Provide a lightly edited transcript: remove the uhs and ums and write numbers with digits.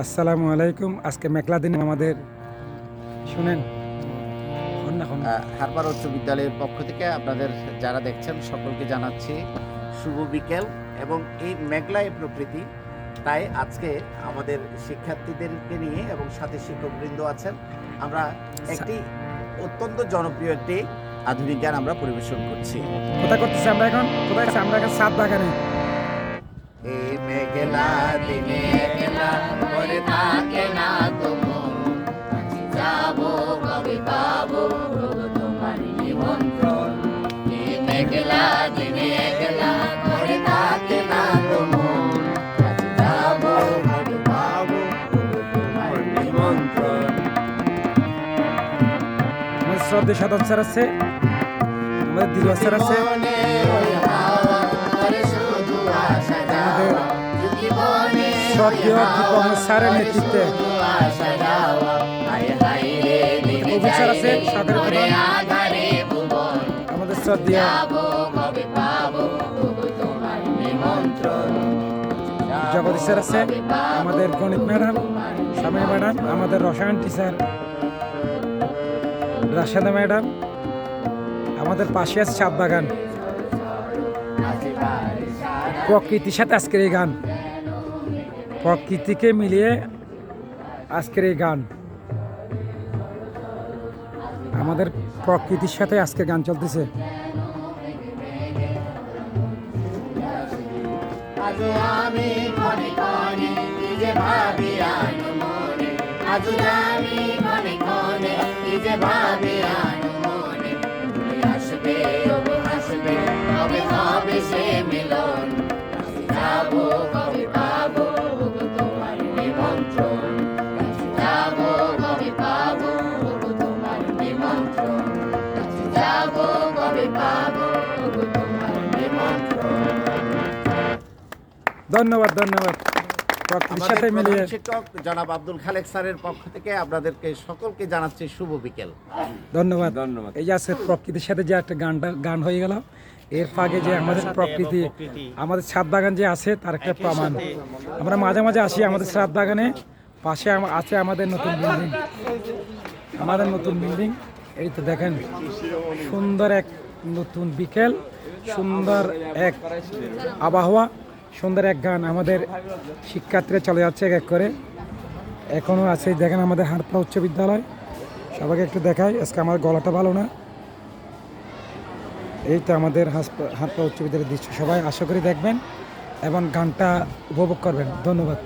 আসসালামু আলাইকুম। আজকে মেঘলা দিন আমাদের শুনেন হারবার উচ্চ বিদ্যালয়ের পক্ষ থেকে আপনাদের যারা দেখছেন সকলকে জানাচ্ছি শুভ বিকেল। এবং এই মেঘলায় প্রকৃতি, তাই আজকে আমাদের শিক্ষার্থীদেরকে নিয়ে এবং সাথে শিক্ষকবৃন্দ আছেন, আমরা একটি অত্যন্ত জনপ্রিয় একটি আধুনিক গান আমরা পরিবেশন করছি। কোথায় করতেছি আমরা এখন? কোথায় আছি আমরা এখন? সাত বাগানে। এই মেঘলা দিনে একলা পড়ে থাকে না তোমার, যাবো কবে পাবো তোমার নিমন্ত্রণ। এই মেঘলা দিনে একলা পড়ে থাকে না তোমার, যাবো কবে পাবো তোমার নিমন্ত্রণ। আমাদের শ্রদ্ধেয় সাধক স্যার আছে, আমাদের দিলওয়ার স্যার আছে, শ্রদ্ধেয় দীপক স্যারের নেতৃত্বে অভিক স্যার আছে, সরকারি প্রধান, আমাদের শ্রদ্ধেয় জগদী স্যার আছে, আমাদের গণিত ম্যাডাম সামিনা ম্যাডাম, আমাদের রসায়ন টিচার রাশেদা ম্যাডাম, আমাদের পাশে আছে সাত বাগান। প্রকৃতির সাথে আজকের এই গান, প্রকৃতিকে মিলিয়ে আজকের এই গান, আমাদের প্রকৃতির সাথে আজকের গান চলতেছে। ধন্যবাদ ধন্যবাদ। প্রকৃতির সাথে মিলিয়ে শিক্ষক জনাব আব্দুল খালেক স্যারের পক্ষ থেকে আপনাদেরকে সকলকে জানাচ্ছি শুভ বিকেল। ধন্যবাদ ধন্যবাদ। এই যে আছে প্রকৃতির সাথে যে একটা গান হয়ে গেল, এর ফাঁকে যে আমাদের প্রকৃতি, আমাদের ছাদ বাগান যে আছে তার একটা প্রমাণ। আমরা মাঝে মাঝে আসি আমাদের ছাদ বাগানে, পাশে আছে আমাদের নতুন বিল্ডিং, আমাদের নতুন বিল্ডিং। এই তো দেখেন, সুন্দর এক নতুন বিকেল, সুন্দর এক আবহাওয়া, সুন্দর এক গান। আমাদের শিক্ষার্থীরা চলে যাচ্ছে এক এক করে, এখনও আছে। দেখেন আমাদের হারপা উচ্চ বিদ্যালয়, সবাইকে একটু দেখাই। আজকে আমার গলাটা ভালো না। এই তো আমাদের হারপা উচ্চ বিদ্যালয়ের দৃশ্য, সবাই আশা করি দেখবেন এবং গানটা উপভোগ করবেন। ধন্যবাদ।